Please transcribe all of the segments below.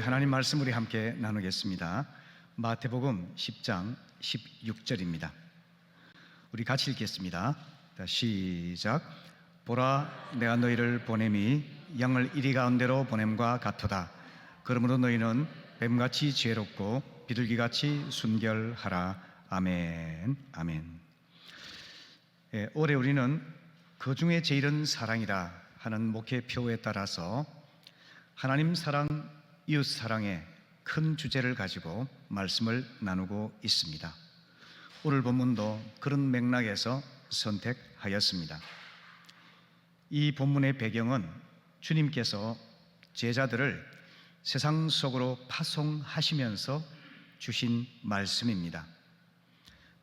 하나님 말씀 우리 함께 나누겠습니다. 마태복음 10장 16절입니다. 우리 같이 읽겠습니다. 시작. 보라, 내가 너희를 보냄이 양을 이리 가운데로 보냄과 같도다. 그러므로 너희는 뱀같이 지혜롭고 비둘기같이 순결하라. 아멘. 아멘. 올해 우리는 그 중에 제일은 사랑이라 하는 목회표에 따라서 하나님 사랑, 이웃 사랑의 큰 주제를 가지고 말씀을 나누고 있습니다. 오늘 본문도 그런 맥락에서 선택하였습니다. 이 본문의 배경은 주님께서 제자들을 세상 속으로 파송하시면서 주신 말씀입니다.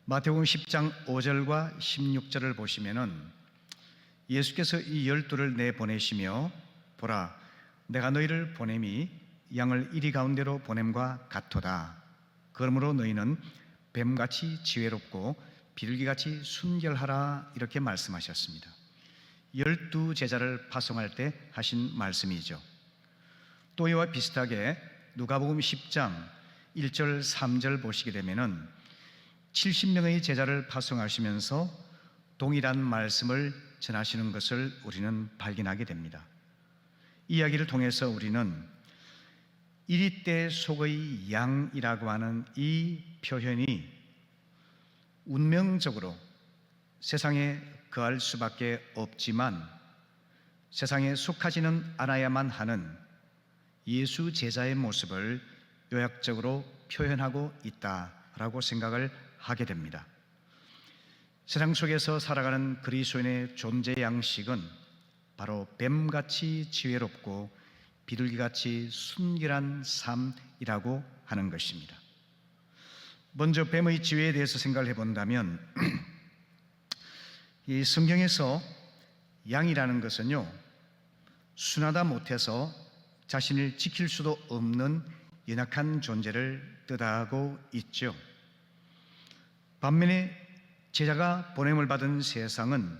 마태복음 10장 5절과 16절을 보시면은 예수께서 이 12를 내보내시며 보라, 내가 너희를 보냄이 양을 이리 가운데로 보냄과 같도다. 그러므로 너희는 뱀같이 지혜롭고 비둘기같이 순결하라. 이렇게 말씀하셨습니다. 12 제자를 파송할 때 하신 말씀이죠. 또 이와 비슷하게 누가복음 10장 1절 3절 보시게 되면은 70명의 제자를 파송하시면서 동일한 말씀을 전하시는 것을 우리는 발견하게 됩니다. 이 이야기를 통해서 우리는 이리때 속의 양이라고 하는 이 표현이 운명적으로 세상에 거할 수밖에 없지만 세상에 속하지는 않아야만 하는 예수 제자의 모습을 요약적으로 표현하고 있다라고 생각을 하게 됩니다. 세상 속에서 살아가는 그리스도인의 존재 양식은 바로 뱀같이 지혜롭고 비둘기같이 순결한 삶이라고 하는 것입니다. 먼저 뱀의 지혜에 대해서 생각을 해본다면 이 성경에서 양이라는 것은요, 순하다 못해서 자신을 지킬 수도 없는 연약한 존재를 뜻하고 있죠. 반면에 제자가 보냄을 받은 세상은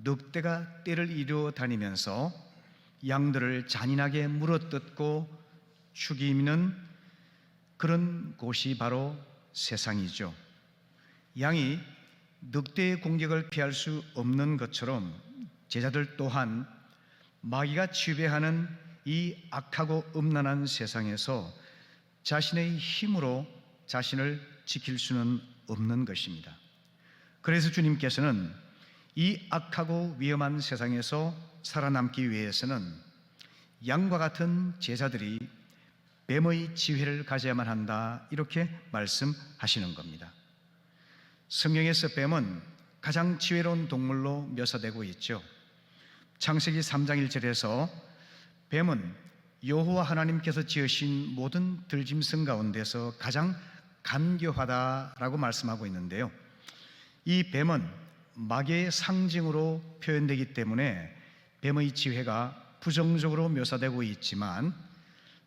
늑대가 떼를 이루어 다니면서 양들을 잔인하게 물어뜯고 죽이는 그런 곳이 바로 세상이죠. 양이 늑대의 공격을 피할 수 없는 것처럼 제자들 또한 마귀가 지배하는 이 악하고 음란한 세상에서 자신의 힘으로 자신을 지킬 수는 없는 것입니다. 그래서 주님께서는 이 악하고 위험한 세상에서 살아남기 위해서는 양과 같은 제자들이 뱀의 지혜를 가져야만 한다, 이렇게 말씀하시는 겁니다. 성경에서 뱀은 가장 지혜로운 동물로 묘사되고 있죠. 창세기 3장 1절에서 뱀은 여호와 하나님께서 지으신 모든 들짐승 가운데서 가장 간교하다라고 말씀하고 있는데요, 이 뱀은 마귀의 상징으로 표현되기 때문에 뱀의 지혜가 부정적으로 묘사되고 있지만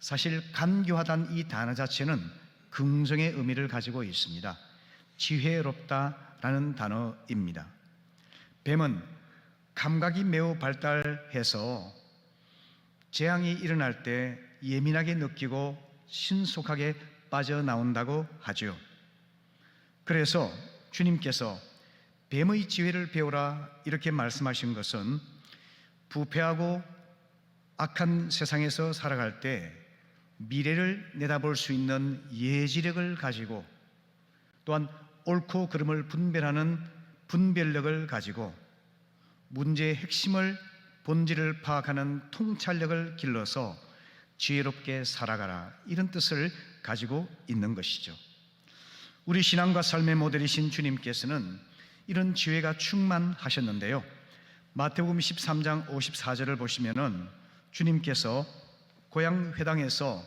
사실 간교하다는 이 단어 자체는 긍정의 의미를 가지고 있습니다. 지혜롭다라는 단어입니다. 뱀은 감각이 매우 발달해서 재앙이 일어날 때 예민하게 느끼고 신속하게 빠져나온다고 하죠. 그래서 주님께서 뱀의 지혜를 배우라 이렇게 말씀하신 것은 부패하고 악한 세상에서 살아갈 때 미래를 내다볼 수 있는 예지력을 가지고 또한 옳고 그름을 분별하는 분별력을 가지고 문제의 핵심을 본질을 파악하는 통찰력을 길러서 지혜롭게 살아가라, 이런 뜻을 가지고 있는 것이죠. 우리 신앙과 삶의 모델이신 주님께서는 이런 지혜가 충만하셨는데요, 마태복음 13장 54절을 보시면은 주님께서 고향 회당에서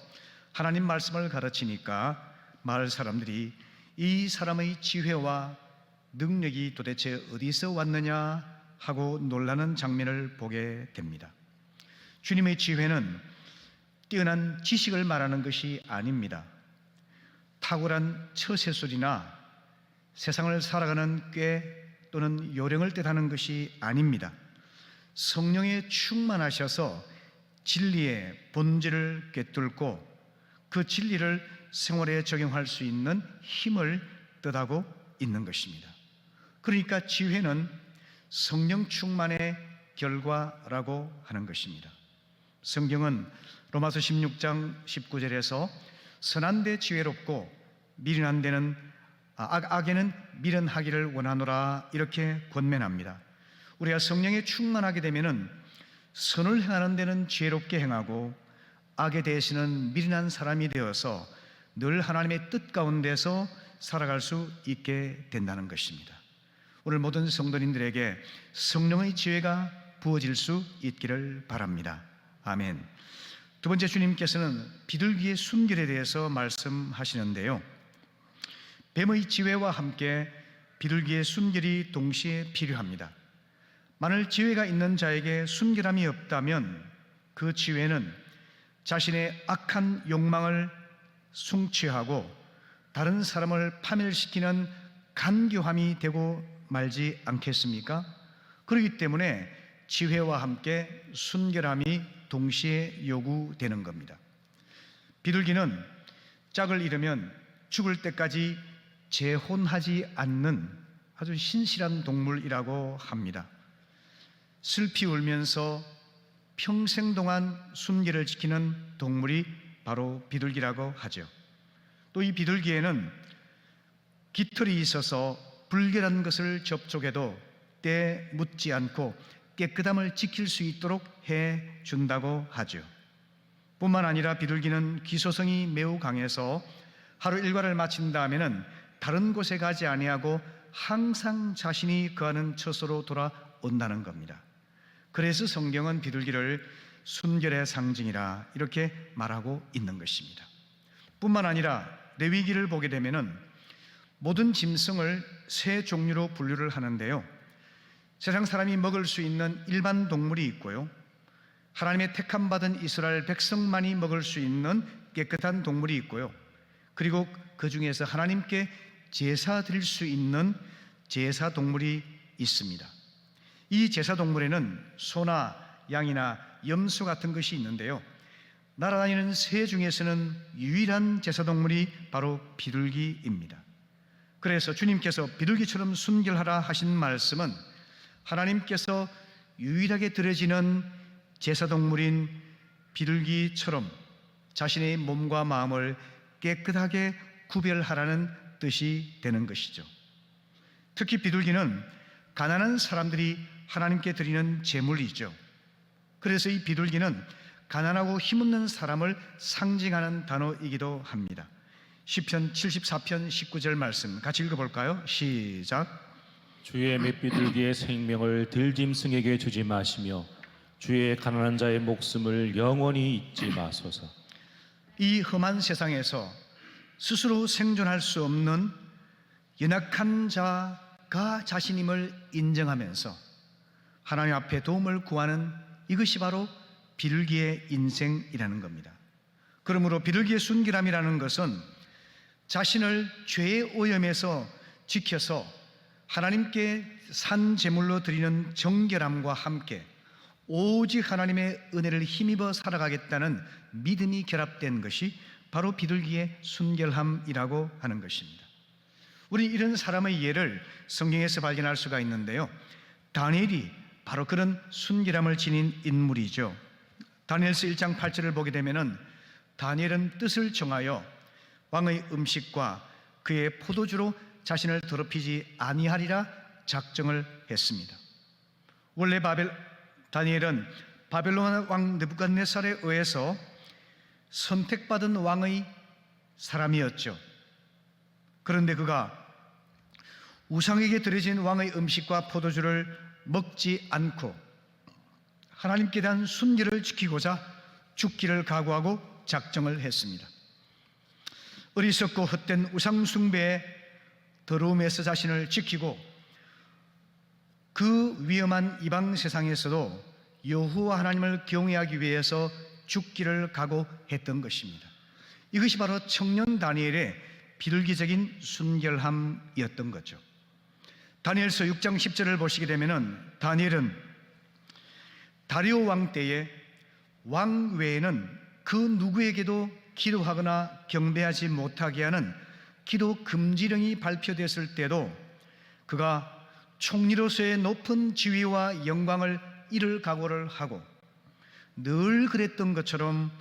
하나님 말씀을 가르치니까 마을 사람들이 이 사람의 지혜와 능력이 도대체 어디서 왔느냐 하고 놀라는 장면을 보게 됩니다. 주님의 지혜는 뛰어난 지식을 말하는 것이 아닙니다. 탁월한 처세술이나 세상을 살아가는 꾀 또는 요령을 뜻하는 것이 아닙니다. 성령에 충만하셔서 진리의 본질을 꿰뚫고 그 진리를 생활에 적용할 수 있는 힘을 뜻하고 있는 것입니다. 그러니까 지혜는 성령 충만의 결과라고 하는 것입니다. 성경은 로마서 16장 19절에서 선한 데 지혜롭고 미련한 데는 악에는 미련하기를 원하노라 이렇게 권면합니다. 우리가 성령에 충만하게 되면은 선을 행하는 데는 지혜롭게 행하고 악에 대해서는 미련한 사람이 되어서 늘 하나님의 뜻 가운데서 살아갈 수 있게 된다는 것입니다. 오늘 모든 성도님들에게 성령의 지혜가 부어질 수 있기를 바랍니다. 아멘. 두 번째, 주님께서는 비둘기의 순결에 대해서 말씀하시는데요, 뱀의 지혜와 함께 비둘기의 순결이 동시에 필요합니다. 만일 지혜가 있는 자에게 순결함이 없다면 그 지혜는 자신의 악한 욕망을 성취하고 다른 사람을 파멸시키는 간교함이 되고 말지 않겠습니까? 그렇기 때문에 지혜와 함께 순결함이 동시에 요구되는 겁니다. 비둘기는 짝을 잃으면 죽을 때까지 재혼하지 않는 아주 신실한 동물이라고 합니다. 슬피 울면서 평생 동안 순결을 지키는 동물이 바로 비둘기라고 하죠. 또 이 비둘기에는 깃털이 있어서 불결한 것을 접촉해도 때 묻지 않고 깨끗함을 지킬 수 있도록 해준다고 하죠. 뿐만 아니라 비둘기는 기소성이 매우 강해서 하루 일과를 마친 다음에는 다른 곳에 가지 아니하고 항상 자신이 거하는 처소로 돌아온다는 겁니다. 그래서 성경은 비둘기를 순결의 상징이라 이렇게 말하고 있는 것입니다. 뿐만 아니라 레위기를 보게 되면은 모든 짐승을 세 종류로 분류를 하는데요, 세상 사람이 먹을 수 있는 일반 동물이 있고요, 하나님의 택함 받은 이스라엘 백성만이 먹을 수 있는 깨끗한 동물이 있고요, 그리고 그 중에서 하나님께 제사 드릴 수 있는 제사 동물이 있습니다. 이 제사 동물에는 소나 양이나 염소 같은 것이 있는데요, 날아다니는 새 중에서는 유일한 제사 동물이 바로 비둘기입니다. 그래서 주님께서 비둘기처럼 순결하라 하신 말씀은 하나님께서 유일하게 드려지는 제사 동물인 비둘기처럼 자신의 몸과 마음을 깨끗하게 구별하라는 뜻이 되는 것이죠. 특히 비둘기는 가난한 사람들이 하나님께 드리는 제물이죠. 그래서 이 비둘기는 가난하고 힘없는 사람을 상징하는 단어이기도 합니다. 시편 74편 19절 말씀 같이 읽어볼까요? 시작. 주의 맷비둘기의 생명을 들짐승에게 주지 마시며 주의 가난한 자의 목숨을 영원히 잊지 마소서. 이 험한 세상에서 스스로 생존할 수 없는 연약한 자가 자신임을 인정하면서 하나님 앞에 도움을 구하는 이것이 바로 비둘기의 인생이라는 겁니다. 그러므로 비둘기의 순결함이라는 것은 자신을 죄의 오염에서 지켜서 하나님께 산 제물로 드리는 정결함과 함께 오직 하나님의 은혜를 힘입어 살아가겠다는 믿음이 결합된 것이 바로 비둘기의 순결함이라고 하는 것입니다. 우리 이런 사람의 예를 성경에서 발견할 수가 있는데요, 다니엘이 바로 그런 순결함을 지닌 인물이죠. 다니엘서 1장 8절을 보게 되면은 다니엘은 뜻을 정하여 왕의 음식과 그의 포도주로 자신을 더럽히지 아니하리라 작정을 했습니다. 원래 다니엘은 바벨론 왕 느부갓네살에 의해서 선택받은 왕의 사람이었죠. 그런데 그가 우상에게 드려진 왕의 음식과 포도주를 먹지 않고 하나님께 대한 순결을 지키고자 죽기를 각오하고 작정을 했습니다. 어리석고 헛된 우상 숭배의 더러움에서 자신을 지키고 그 위험한 이방 세상에서도 여호와 하나님을 경외하기 위해서 죽기를 각오했던 것입니다. 이것이 바로 청년 다니엘의 비둘기적인 순결함이었던 거죠. 다니엘서 6장 10절을 보시게 되면은 다니엘은 다리오 왕 때에 왕 외에는 그 누구에게도 기도하거나 경배하지 못하게 하는 기도 금지령이 발표됐을 때도 그가 총리로서의 높은 지위와 영광을 잃을 각오를 하고 늘 그랬던 것처럼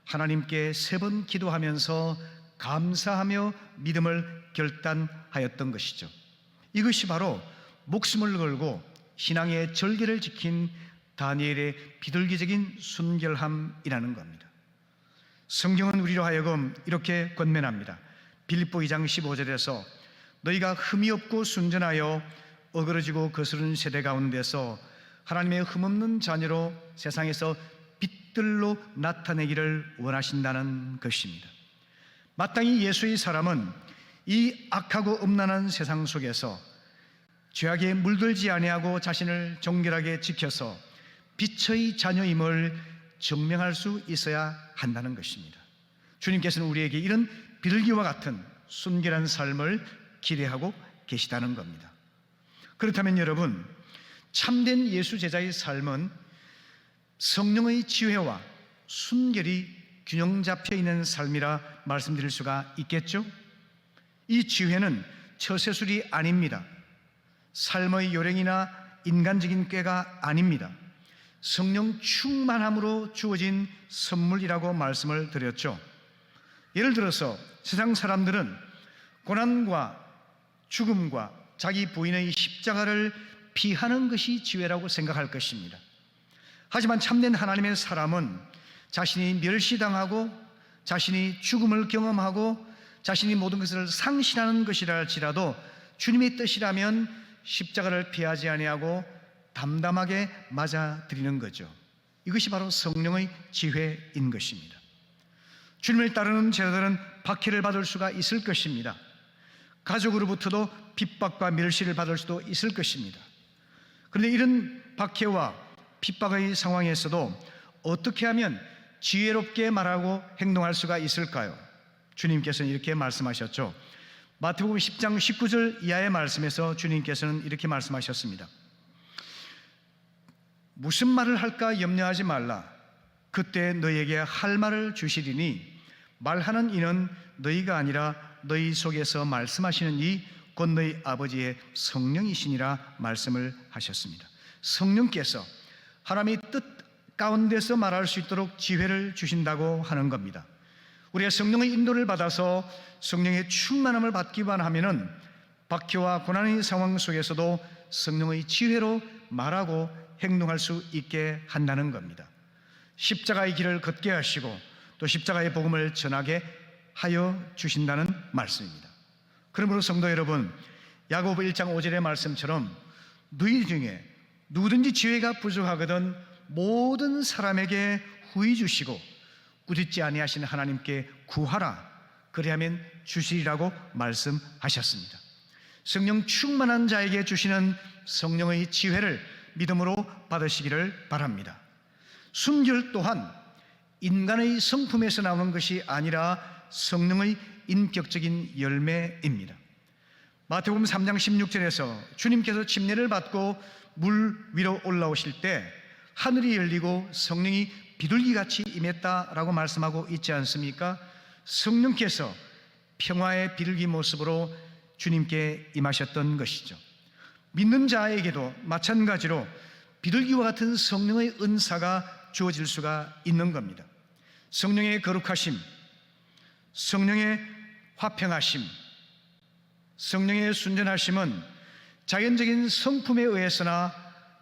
하나님께 3번 기도하면서 감사하며 믿음을 결단하였던 것이죠. 이것이 바로 목숨을 걸고 신앙의 절개를 지킨 다니엘의 비둘기적인 순결함이라는 겁니다. 성경은 우리로 하여금 이렇게 권면합니다. 빌립보 2장 15절에서 너희가 흠이 없고 순전하여 어그러지고 거스른 세대 가운데서 하나님의 흠없는 자녀로 세상에서 빛들로 나타내기를 원하신다는 것입니다. 마땅히 예수의 사람은 이 악하고 음란한 세상 속에서 죄악에 물들지 아니하고 자신을 정결하게 지켜서 빛의 자녀임을 증명할 수 있어야 한다는 것입니다. 주님께서는 우리에게 이런 비둘기와 같은 순결한 삶을 기대하고 계시다는 겁니다. 그렇다면 여러분, 참된 예수 제자의 삶은 성령의 지혜와 순결이 균형 잡혀 있는 삶이라 말씀드릴 수가 있겠죠? 이 지혜는 처세술이 아닙니다. 삶의 요령이나 인간적인 꾀가 아닙니다. 성령 충만함으로 주어진 선물이라고 말씀을 드렸죠. 예를 들어서 세상 사람들은 고난과 죽음과 자기 부인의 십자가를 피하는 것이 지혜라고 생각할 것입니다. 하지만 참된 하나님의 사람은 자신이 멸시당하고 자신이 죽음을 경험하고 자신이 모든 것을 상실하는 것이라 할지라도 주님의 뜻이라면 십자가를 피하지 아니하고 담담하게 맞아들이는 거죠. 이것이 바로 성령의 지혜인 것입니다. 주님을 따르는 제자들은 박해를 받을 수가 있을 것입니다. 가족으로부터도 핍박과 멸시를 받을 수도 있을 것입니다. 그런데 이런 박해와 핍박의 상황에서도 어떻게 하면 지혜롭게 말하고 행동할 수가 있을까요? 주님께서는 이렇게 말씀하셨죠. 마태복음 10장 19절 이하의 말씀에서 주님께서는 이렇게 말씀하셨습니다. 무슨 말을 할까 염려하지 말라. 그때 너희에게 할 말을 주시리니 말하는 이는 너희가 아니라 너희 속에서 말씀하시는 이 곧 너희 아버지의 성령이시니라 말씀을 하셨습니다. 성령께서 하나님의 뜻 가운데서 말할 수 있도록 지혜를 주신다고 하는 겁니다. 우리가 성령의 인도를 받아서 성령의 충만함을 받기만 하면은 박해와 고난의 상황 속에서도 성령의 지혜로 말하고 행동할 수 있게 한다는 겁니다. 십자가의 길을 걷게 하시고 또 십자가의 복음을 전하게 하여 주신다는 말씀입니다. 그러므로 성도 여러분, 야고보 1장 5절의 말씀처럼 너희 중에 누구든지 지혜가 부족하거든 모든 사람에게 후히 주시고 꾸짖지 아니하시는 하나님께 구하라. 그리하면 주시리라고 말씀하셨습니다. 성령 충만한 자에게 주시는 성령의 지혜를 믿음으로 받으시기를 바랍니다. 순결 또한 인간의 성품에서 나오는 것이 아니라 성령의 인격적인 열매입니다. 마태복음 3장 16절에서 주님께서 침례를 받고 물 위로 올라오실 때 하늘이 열리고 성령이 비둘기같이 임했다라고 말씀하고 있지 않습니까? 성령께서 평화의 비둘기 모습으로 주님께 임하셨던 것이죠. 믿는 자에게도 마찬가지로 비둘기와 같은 성령의 은사가 주어질 수가 있는 겁니다. 성령의 거룩하심, 성령의 화평하심, 성령의 순전하심은 자연적인 성품에 의해서나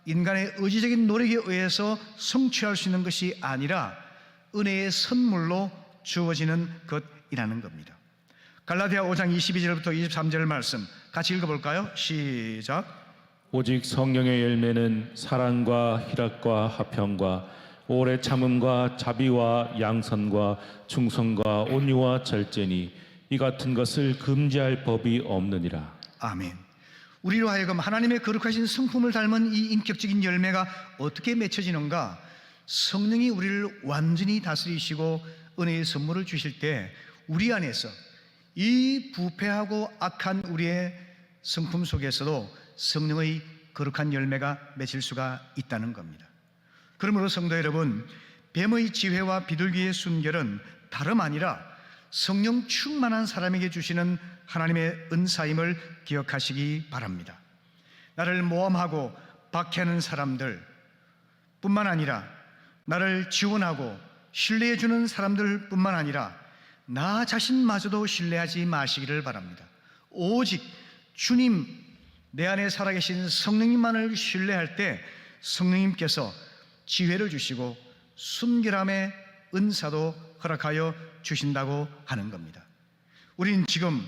인간의 의지적인 노력에 의해서 성취할 수 있는 것이 아니라 은혜의 선물로 주어지는 것이라는 겁니다. 갈라디아 5장 22절부터 23절 말씀 같이 읽어볼까요? 시작. 오직 성령의 열매는 사랑과 희락과 화평과 오래 참음과 자비와 양선과 충성과 온유와 절제니 이 같은 것을 금지할 법이 없느니라. 아멘. 우리로 하여금 하나님의 거룩하신 성품을 닮은 이 인격적인 열매가 어떻게 맺혀지는가? 성령이 우리를 완전히 다스리시고 은혜의 선물을 주실 때 우리 안에서 이 부패하고 악한 우리의 성품 속에서도 성령의 거룩한 열매가 맺힐 수가 있다는 겁니다. 그러므로 성도 여러분, 뱀의 지혜와 비둘기의 순결은 다름 아니라 성령 충만한 사람에게 주시는 하나님의 은사임을 기억하시기 바랍니다. 나를 모함하고 박해하는 사람들 뿐만 아니라 나를 지원하고 신뢰해 주는 사람들 뿐만 아니라 나 자신마저도 신뢰하지 마시기를 바랍니다. 오직 주님, 내 안에 살아계신 성령님만을 신뢰할 때 성령님께서 지혜를 주시고 순결함의 은사도 허락하여 주신다고 하는 겁니다. 우린 지금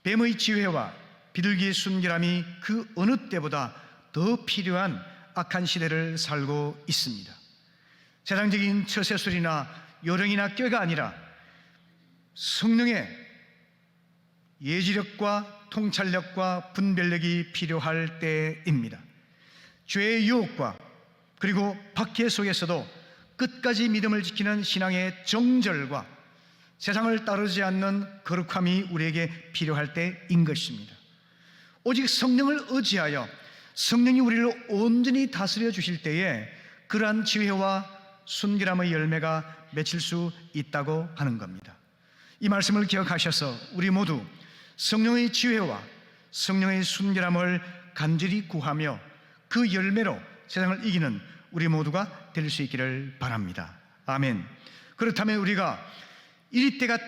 뱀의 지혜와 비둘기의 순결함이 그 어느 때보다 더 필요한 악한 시대를 살고 있습니다. 세상적인 처세술이나 요령이나 꾀가 아니라 성령의 예지력과 통찰력과 분별력이 필요할 때입니다. 죄의 유혹과 그리고 박해 속에서도 끝까지 믿음을 지키는 신앙의 정절과 세상을 따르지 않는 거룩함이 우리에게 필요할 때인 것입니다. 오직 성령을 의지하여 성령이 우리를 온전히 다스려 주실 때에 그러한 지혜와 순결함의 열매가 맺힐 수 있다고 하는 겁니다. 이 말씀을 기억하셔서 우리 모두 성령의 지혜와 성령의 순결함을 간절히 구하며 그 열매로 세상을 이기는 우리 모두가 될 수 있기를 바랍니다. 아멘. 그렇다면 우리가 이리때가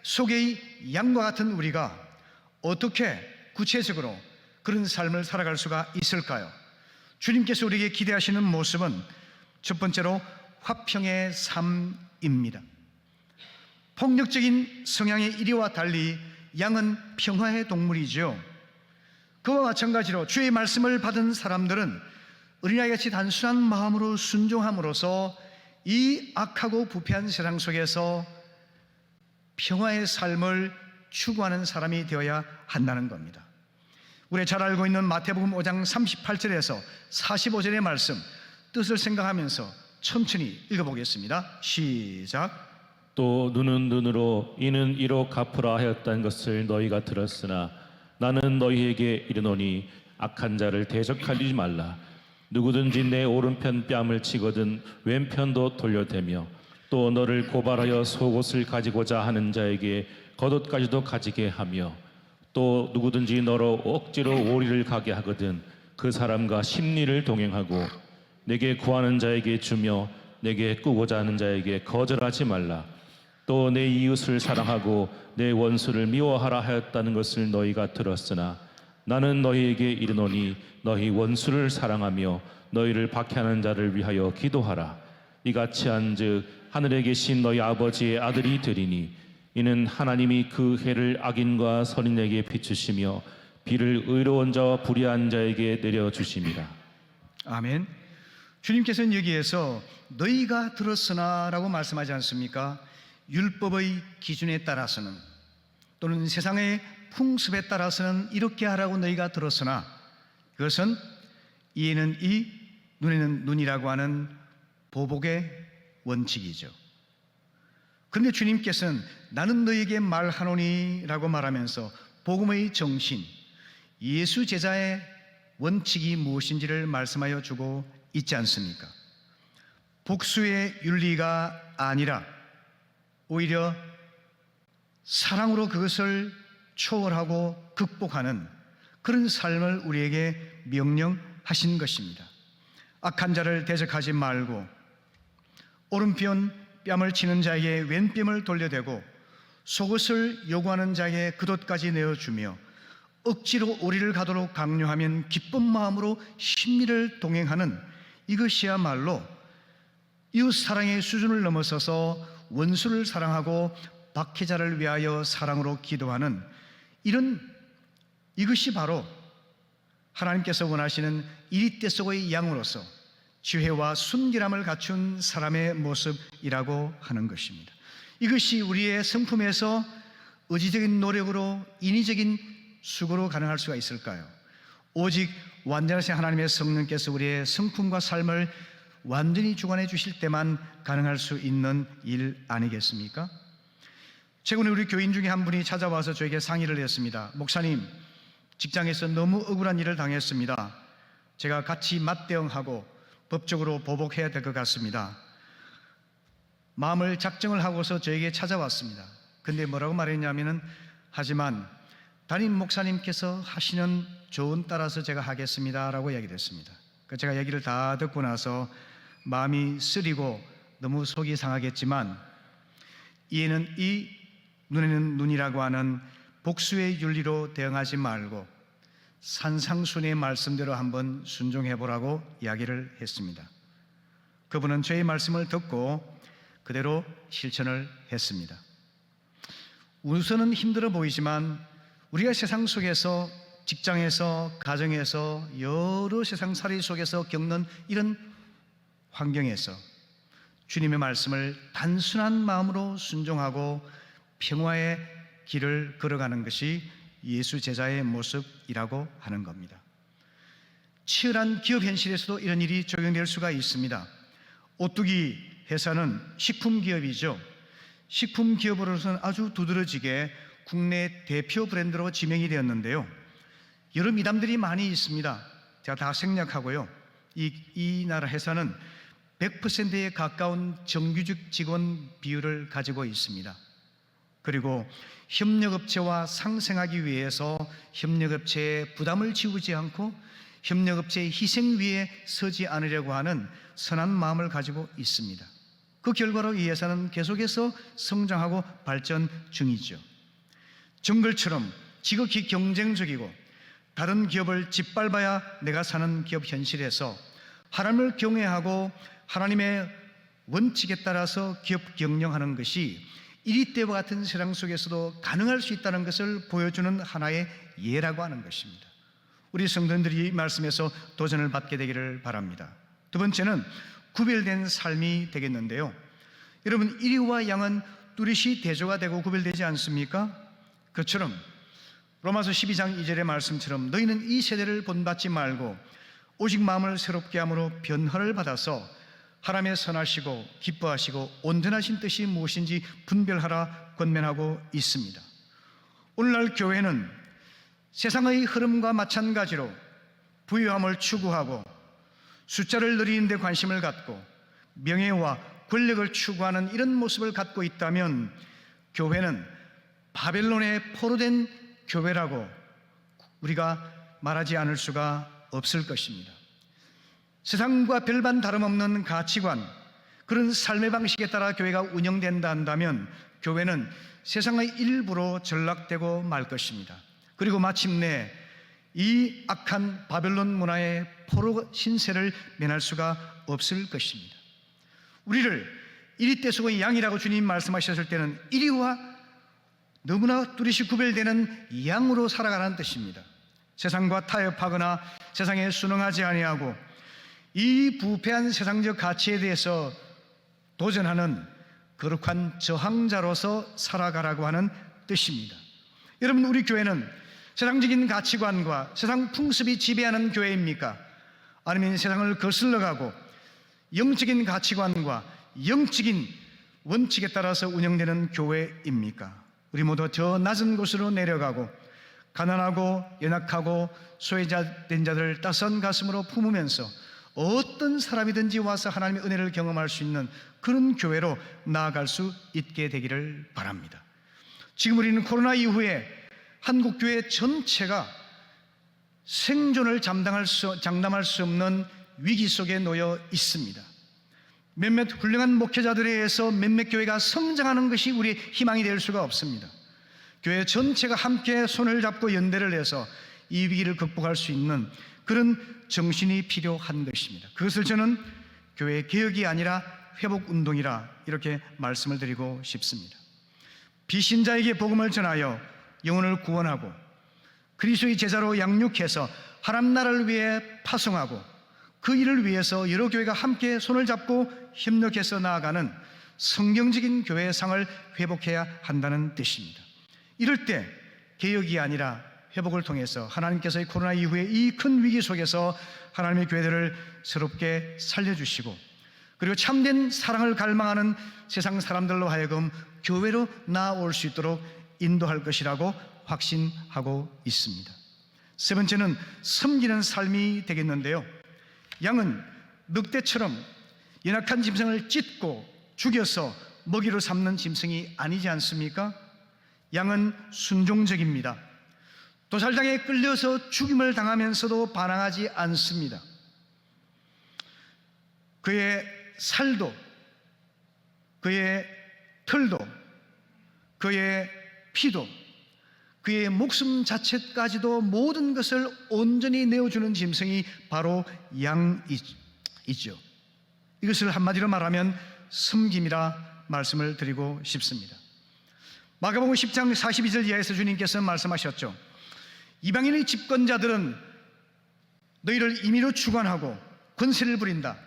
속의 양과 같은 우리가 어떻게 구체적으로 그런 삶을 살아갈 수가 있을까요? 주님께서 우리에게 기대하시는 모습은 첫 번째로 화평의 삶입니다. 폭력적인 성향의 이리와 달리 양은 평화의 동물이죠. 그와 마찬가지로 주의 말씀을 받은 사람들은 어린아이같이 단순한 마음으로 순종함으로써 이 악하고 부패한 세상 속에서 평화의 삶을 추구하는 사람이 되어야 한다는 겁니다. 우리 잘 알고 있는 마태복음 5장 38절에서 45절의 말씀 뜻을 생각하면서 천천히 읽어보겠습니다. 시작. 또 눈은 눈으로 이는 이로 갚으라 하였다는 것을 너희가 들었으나 나는 너희에게 이르노니 악한 자를 대적하지 말라. 누구든지 내 오른편 뺨을 치거든 왼편도 돌려대며 또 너를 고발하여 속옷을 가지고자 하는 자에게 겉옷까지도 가지게 하며 또 누구든지 너로 억지로 오리를 가게 하거든 그 사람과 심리를 동행하고 내게 구하는 자에게 주며 내게 꾸고자 하는 자에게 거절하지 말라. 또 내 이웃을 사랑하고 내 원수를 미워하라 하였다는 것을 너희가 들었으나 나는 너희에게 이르노니 너희 원수를 사랑하며 너희를 박해하는 자를 위하여 기도하라. 이같이 한즉 하늘에 계신 너희 아버지의 아들이 되리니 이는 하나님이 그 해를 악인과 선인에게 비추시며 비를 의로운 자와 불의한 자에게 내려주심이라. 아멘. 주님께서는 여기에서 너희가 들었으나 라고 말씀하지 않습니까? 율법의 기준에 따라서는 또는 세상의 풍습에 따라서는 이렇게 하라고 너희가 들었으나 그것은 이에는 이 눈에는 눈이라고 하는 보복의 원칙이죠. 그런데 주님께서는 나는 너희에게 말하노니 라고 말하면서 복음의 정신, 예수 제자의 원칙이 무엇인지를 말씀하여 주고 있지 않습니까? 복수의 윤리가 아니라 오히려 사랑으로 그것을 초월하고 극복하는 그런 삶을 우리에게 명령하신 것입니다. 악한 자를 대적하지 말고 오른편 뺨을 치는 자에게 왼뺨을 돌려대고 속옷을 요구하는 자에게 겉옷까지 내어주며 억지로 오리를 가도록 강요하면 기쁜 마음으로 심리를 동행하는 이것이야말로 이웃 사랑의 수준을 넘어서서 원수를 사랑하고 박해자를 위하여 사랑으로 기도하는 이것이 바로 하나님께서 원하시는 이리때 속의 양으로서 지혜와 순결함을 갖춘 사람의 모습이라고 하는 것입니다. 이것이 우리의 성품에서 의지적인 노력으로 인위적인 수고로 가능할 수가 있을까요? 오직 완전하신 하나님의 성령께서 우리의 성품과 삶을 완전히 주관해 주실 때만 가능할 수 있는 일 아니겠습니까? 최근에 우리 교인 중에 한 분이 찾아와서 저에게 상의를 했습니다. 목사님, 직장에서 너무 억울한 일을 당했습니다. 제가 같이 맞대응하고 법적으로 보복해야 될 것 같습니다. 마음을 작정을 하고서 저에게 찾아왔습니다. 근데 뭐라고 말했냐면은, 하지만 담임 목사님께서 하시는 조언 따라서 제가 하겠습니다 라고 이야기를 했습니다. 제가 얘기를 다 듣고 나서 마음이 쓰리고 너무 속이 상하겠지만, 이에는 이, 눈에는 눈이라고 하는 복수의 윤리로 대응하지 말고 산상순의 말씀대로 한번 순종해 보라고 이야기를 했습니다. 그분은 저의 말씀을 듣고 그대로 실천을 했습니다. 우선은 힘들어 보이지만 우리가 세상 속에서, 직장에서, 가정에서, 여러 세상살이 속에서 겪는 이런 환경에서 주님의 말씀을 단순한 마음으로 순종하고 평화의 길을 걸어가는 것이 예수 제자의 모습이라고 하는 겁니다. 치열한 기업 현실에서도 이런 일이 적용될 수가 있습니다. 오뚜기 회사는 식품 기업이죠. 식품 기업으로서는 아주 두드러지게 국내 대표 브랜드로 지명이 되었는데요. 여러 미담들이 많이 있습니다. 제가 다 생략하고요. 이 나라 회사는 100%에 가까운 정규직 직원 비율을 가지고 있습니다. 그리고 협력업체와 상생하기 위해서 협력업체에 부담을 지우지 않고 협력업체의 희생 위에 서지 않으려고 하는 선한 마음을 가지고 있습니다. 그 결과로 이 회사는 계속해서 성장하고 발전 중이죠. 정글처럼 지극히 경쟁적이고 다른 기업을 짓밟아야 내가 사는 기업 현실에서 하나님을 경외하고 하나님의 원칙에 따라서 기업 경영하는 것이 이리 때와 같은 세상 속에서도 가능할 수 있다는 것을 보여주는 하나의 예라고 하는 것입니다. 우리 성도들이 이 말씀에서 도전을 받게 되기를 바랍니다. 두 번째는 구별된 삶이 되겠는데요. 여러분, 이리와 양은 뚜렷이 대조가 되고 구별되지 않습니까? 그처럼 로마서 12장 2절의 말씀처럼 너희는 이 세대를 본받지 말고 오직 마음을 새롭게 함으로 변화를 받아서 하나님의 선하시고 기뻐하시고 온전하신 뜻이 무엇인지 분별하라 권면하고 있습니다. 오늘날 교회는 세상의 흐름과 마찬가지로 부유함을 추구하고 숫자를 늘리는 데 관심을 갖고 명예와 권력을 추구하는 이런 모습을 갖고 있다면 교회는 바벨론에 포로된 교회라고 우리가 말하지 않을 수가 없을 것입니다. 세상과 별반 다름없는 가치관, 그런 삶의 방식에 따라 교회가 운영된다 한다면 교회는 세상의 일부로 전락되고 말 것입니다. 그리고 마침내 이 악한 바벨론 문화의 포로 신세를 면할 수가 없을 것입니다. 우리를 이리 떼수고 양이라고 주님 말씀하셨을 때는 이리와 너무나 뚜렷이 구별되는 양으로 살아가라는 뜻입니다. 세상과 타협하거나 세상에 순응하지 아니하고 이 부패한 세상적 가치에 대해서 도전하는 거룩한 저항자로서 살아가라고 하는 뜻입니다. 여러분, 우리 교회는 세상적인 가치관과 세상 풍습이 지배하는 교회입니까? 아니면 세상을 거슬러가고 영적인 가치관과 영적인 원칙에 따라서 운영되는 교회입니까? 우리 모두 저 낮은 곳으로 내려가고 가난하고 연약하고 소외된 자들을 따스한 가슴으로 품으면서 어떤 사람이든지 와서 하나님의 은혜를 경험할 수 있는 그런 교회로 나아갈 수 있게 되기를 바랍니다. 지금 우리는 코로나 이후에 한국 교회 전체가 생존을 장담할 수 없는 위기 속에 놓여 있습니다. 몇몇 훌륭한 목회자들에 의해서 몇몇 교회가 성장하는 것이 우리의 희망이 될 수가 없습니다. 교회 전체가 함께 손을 잡고 연대를 해서 이 위기를 극복할 수 있는 그런 정신이 필요한 것입니다. 그것을 저는 교회 개혁이 아니라 회복운동이라 이렇게 말씀을 드리고 싶습니다. 비신자에게 복음을 전하여 영혼을 구원하고 그리스도의 제자로 양육해서 하나님 나라를 위해 파송하고 그 일을 위해서 여러 교회가 함께 손을 잡고 협력해서 나아가는 성경적인 교회의 상을 회복해야 한다는 뜻입니다. 이럴 때 개혁이 아니라 회복을 통해서 하나님께서 코로나 이후에 이 큰 위기 속에서 하나님의 교회들을 새롭게 살려주시고 그리고 참된 사랑을 갈망하는 세상 사람들로 하여금 교회로 나아올 수 있도록 인도할 것이라고 확신하고 있습니다. 세 번째는 섬기는 삶이 되겠는데요. 양은 늑대처럼 연약한 짐승을 찢고 죽여서 먹이로 삼는 짐승이 아니지 않습니까? 양은 순종적입니다. 도살장에 끌려서 죽임을 당하면서도 반항하지 않습니다. 그의 살도, 그의 털도, 그의 피도, 그의 목숨 자체까지도 모든 것을 온전히 내어주는 짐승이 바로 양이죠. 이것을 한마디로 말하면 섬김이라 말씀을 드리고 싶습니다. 마가복음 10장 42절 이하에서 주님께서 말씀하셨죠. 이방인의 집권자들은 너희를 임의로 주관하고 권세를 부린다.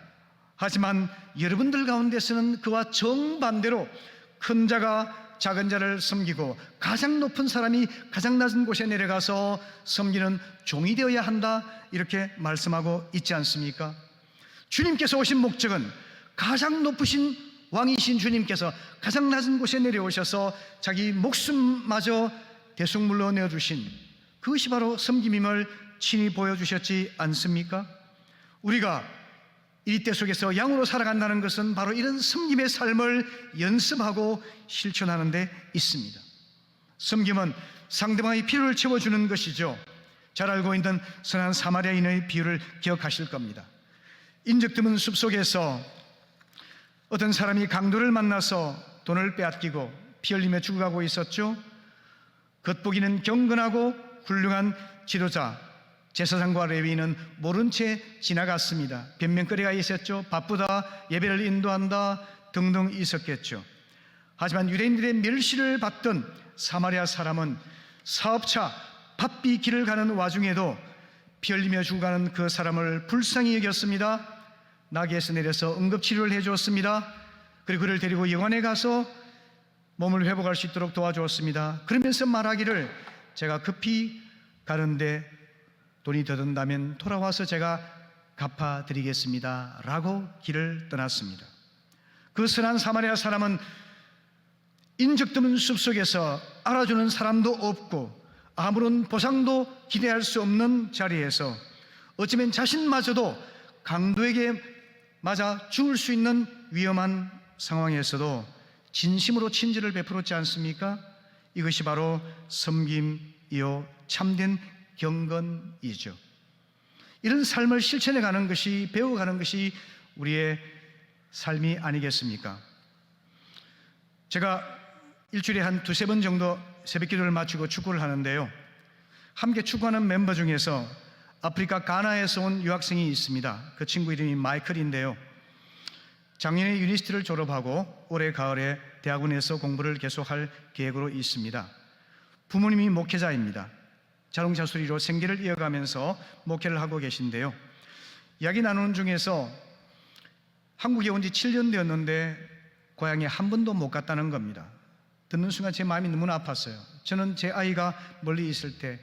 하지만 여러분들 가운데서는 그와 정반대로 큰 자가 작은 자를 섬기고 가장 높은 사람이 가장 낮은 곳에 내려가서 섬기는 종이 되어야 한다, 이렇게 말씀하고 있지 않습니까? 주님께서 오신 목적은 가장 높으신 왕이신 주님께서 가장 낮은 곳에 내려오셔서 자기 목숨마저 대속물로 내어주신 그것이 바로 섬김임을 친히 보여주셨지 않습니까? 우리가 이 때 속에서 양으로 살아간다는 것은 바로 이런 섬김의 삶을 연습하고 실천하는 데 있습니다. 섬김은 상대방의 필요를 채워주는 것이죠. 잘 알고 있는 선한 사마리아인의 비유를 기억하실 겁니다. 인적 드문 숲속에서 어떤 사람이 강도를 만나서 돈을 빼앗기고 피 흘리며 죽어가고 있었죠. 겉보기는 경건하고 훌륭한 지도자 제사장과 레위인은 모른 채 지나갔습니다. 변명거리가 있었죠. 바쁘다, 예배를 인도한다 등등 있었겠죠. 하지만 유대인들의 멸시를 받던 사마리아 사람은 사업차 바삐 길을 가는 와중에도 피 흘리며 죽어가는 그 사람을 불쌍히 여겼습니다. 나귀에서 내려서 응급치료를 해주었습니다. 그리고 그를 데리고 영안에 가서 몸을 회복할 수 있도록 도와주었습니다. 그러면서 말하기를 제가 급히 가는데 돈이 더 든다면 돌아와서 제가 갚아드리겠습니다 라고 길을 떠났습니다. 그 선한 사마리아 사람은 인적 드문 숲속에서 알아주는 사람도 없고 아무런 보상도 기대할 수 없는 자리에서 어쩌면 자신마저도 강도에게 맞아 죽을 수 있는 위험한 상황에서도 진심으로 친절을 베풀었지 않습니까? 이것이 바로 섬김이요 참된 경건이죠. 이런 삶을 실천해 가는 것이, 배워가는 것이 우리의 삶이 아니겠습니까? 제가 일주일에 한 두세 번 정도 새벽 기도를 마치고 축구를 하는데요, 함께 축구하는 멤버 중에서 아프리카 가나에서 온 유학생이 있습니다. 그 친구 이름이 마이클인데요, 작년에 유니버시티를 졸업하고 올해 가을에 대학원에서 공부를 계속할 계획으로 있습니다. 부모님이 목회자입니다. 자동차 수리로 생계를 이어가면서 목회를 하고 계신데요, 이야기 나누는 중에서 한국에 온 지 7년 되었는데 고향에 한 번도 못 갔다는 겁니다. 듣는 순간 제 마음이 너무나 아팠어요. 저는 제 아이가 멀리 있을 때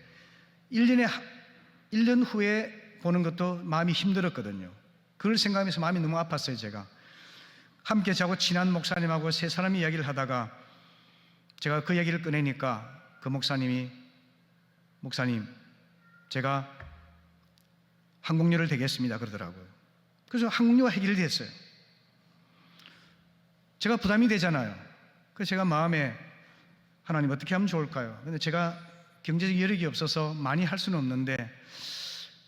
1년 후에 보는 것도 마음이 힘들었거든요. 그걸 생각하면서 마음이 너무 아팠어요. 제가 함께 자고 친한 목사님하고 세 사람이 이야기를 하다가 제가 그 이야기를 꺼내니까 그 목사님이, 목사님, 제가 항공료를 대겠습니다 그러더라고요. 그래서 항공료가 해결이 됐어요. 제가 부담이 되잖아요. 그래서 제가 마음에, 하나님 어떻게 하면 좋을까요? 근데 제가 경제적 여력이 없어서 많이 할 수는 없는데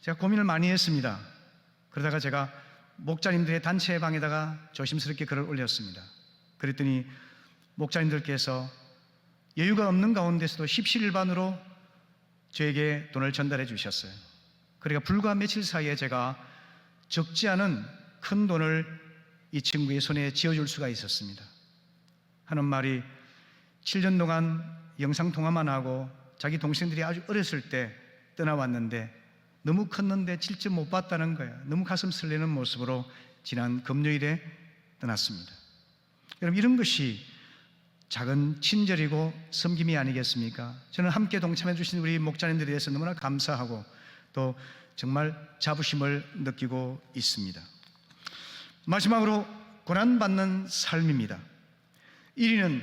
제가 고민을 많이 했습니다. 그러다가 제가 목자님들의 단체 방에다가 조심스럽게 글을 올렸습니다. 그랬더니 목자님들께서 여유가 없는 가운데서도 십시일반으로 저에게 돈을 전달해 주셨어요. 그러니까 불과 며칠 사이에 제가 적지 않은 큰 돈을 이 친구의 손에 쥐어줄 수가 있었습니다. 하는 말이 7년 동안 영상통화만 하고 자기 동생들이 아주 어렸을 때 떠나왔는데 너무 컸는데 직접 못 봤다는 거예요. 너무 가슴 설레는 모습으로 지난 금요일에 떠났습니다. 여러분, 이런 것이 작은 친절이고 섬김이 아니겠습니까? 저는 함께 동참해 주신 우리 목자님들에 대해서 너무나 감사하고 또 정말 자부심을 느끼고 있습니다. 마지막으로 고난받는 삶입니다. 1위는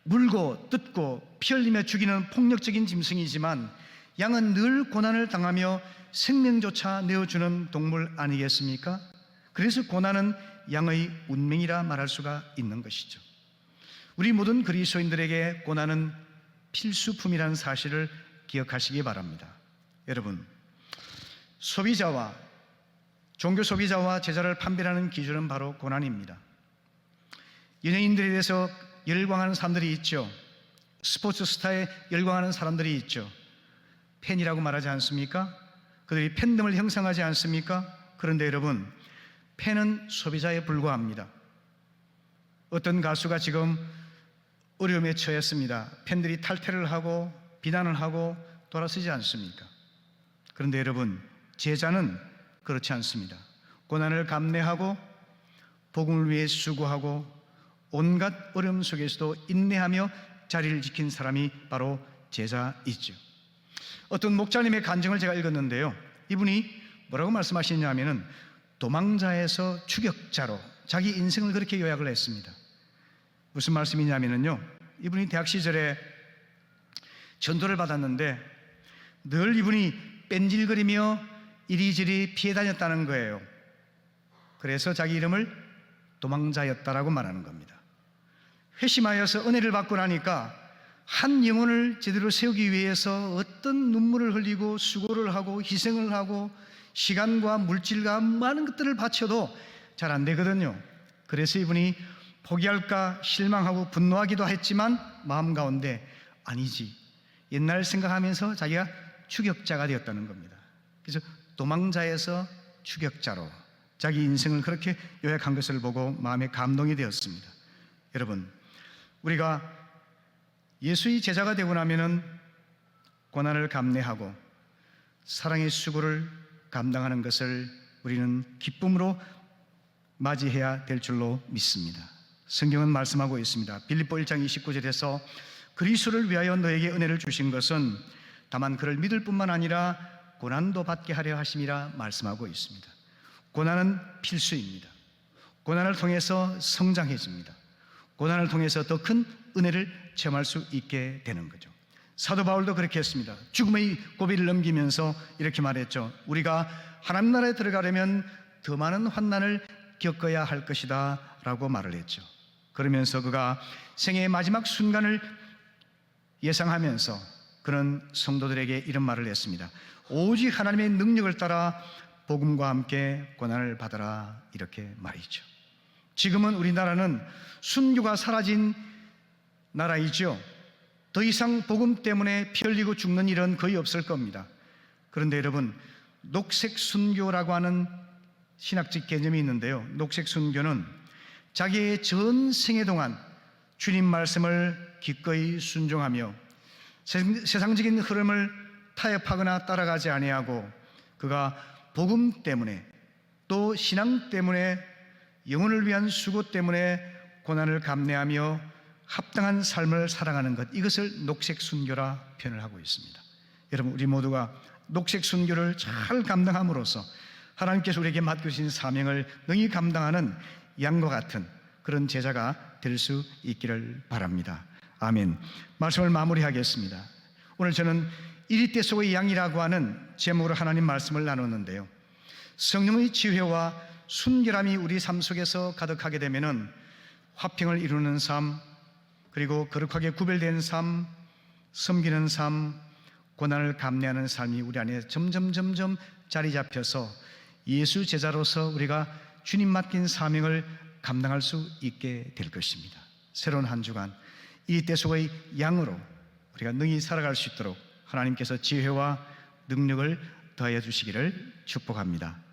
물고 뜯고 피 흘리며 죽이는 폭력적인 짐승이지만 양은 늘 고난을 당하며 생명조차 내어주는 동물 아니겠습니까? 그래서 고난은 양의 운명이라 말할 수가 있는 것이죠. 우리 모든 그리스도인들에게 고난은 필수품이라는 사실을 기억하시기 바랍니다. 여러분, 종교 소비자와 제자를 판별하는 기준은 바로 고난입니다. 연예인들에 대해서 열광하는 사람들이 있죠. 스포츠 스타에 열광하는 사람들이 있죠. 팬이라고 말하지 않습니까? 그들이 팬덤을 형성하지 않습니까? 그런데 여러분, 팬은 소비자에 불과합니다. 어떤 가수가 지금 어려움에 처했습니다. 팬들이 탈퇴를 하고 비난을 하고 돌아서지 않습니까? 그런데 여러분, 제자는 그렇지 않습니다. 고난을 감내하고 복음을 위해 수고하고 온갖 어려움 속에서도 인내하며 자리를 지킨 사람이 바로 제자이죠. 어떤 목자님의 간증을 제가 읽었는데요, 이분이 뭐라고 말씀하시냐면은 도망자에서 추격자로 자기 인생을 그렇게 요약을 했습니다. 무슨 말씀이냐면요, 이분이 대학 시절에 전도를 받았는데 늘 이분이 뺀질거리며 이리저리 피해 다녔다는 거예요. 그래서 자기 이름을 도망자였다라고 말하는 겁니다. 회심하여서 은혜를 받고 나니까 한 영혼을 제대로 세우기 위해서 어떤 눈물을 흘리고 수고를 하고 희생을 하고 시간과 물질과 많은 것들을 바쳐도 잘 안 되거든요. 그래서 이분이 포기할까 실망하고 분노하기도 했지만 마음 가운데 아니지, 옛날 생각하면서 자기가 추격자가 되었다는 겁니다. 그래서 도망자에서 추격자로 자기 인생을 그렇게 요약한 것을 보고 마음에 감동이 되었습니다. 여러분, 우리가 예수의 제자가 되고 나면은 고난을 감내하고 사랑의 수고를 감당하는 것을 우리는 기쁨으로 맞이해야 될 줄로 믿습니다. 성경은 말씀하고 있습니다. 빌립보 1장 29절에서 그리스도를 위하여 너에게 은혜를 주신 것은 다만 그를 믿을 뿐만 아니라 고난도 받게 하려 하심이라 말씀하고 있습니다. 고난은 필수입니다. 고난을 통해서 성장해집니다. 고난을 통해서 더 큰 은혜를 체험할 수 있게 되는 거죠. 사도 바울도 그렇게 했습니다. 죽음의 고비를 넘기면서 이렇게 말했죠. 우리가 하나님 나라에 들어가려면 더 많은 환난을 겪어야 할 것이다 라고 말을 했죠. 그러면서 그가 생애의 마지막 순간을 예상하면서 그런 성도들에게 이런 말을 했습니다. 오직 하나님의 능력을 따라 복음과 함께 고난을 받아라, 이렇게 말이죠. 지금은 우리나라는 순교가 사라진 나라이죠. 더 이상 복음 때문에 피 흘리고 죽는 일은 거의 없을 겁니다. 그런데 여러분, 녹색 순교라고 하는 신학적 개념이 있는데요, 녹색 순교는 자기의 전 생애 동안 주님 말씀을 기꺼이 순종하며 세상적인 흐름을 타협하거나 따라가지 아니하고 그가 복음 때문에 또 신앙 때문에 영혼을 위한 수고 때문에 고난을 감내하며 합당한 삶을 살아가는 것, 이것을 녹색 순교라 표현을 하고 있습니다. 여러분, 우리 모두가 녹색 순교를 잘 감당함으로써 하나님께서 우리에게 맡겨주신 사명을 능히 감당하는 양과 같은 그런 제자가 될 수 있기를 바랍니다. 아멘. 말씀을 마무리하겠습니다. 오늘 저는 이리떼 속의 양이라고 하는 제목으로 하나님 말씀을 나눴는데요, 성령의 지혜와 순결함이 우리 삶 속에서 가득하게 되면은 화평을 이루는 삶, 그리고 거룩하게 구별된 삶, 섬기는 삶, 고난을 감내하는 삶이 우리 안에 점점 자리 잡혀서 예수 제자로서 우리가 주님 맡긴 사명을 감당할 수 있게 될 것입니다. 새로운 한 주간 이때 속의 양으로 우리가 능히 살아갈 수 있도록 하나님께서 지혜와 능력을 더하여 주시기를 축복합니다.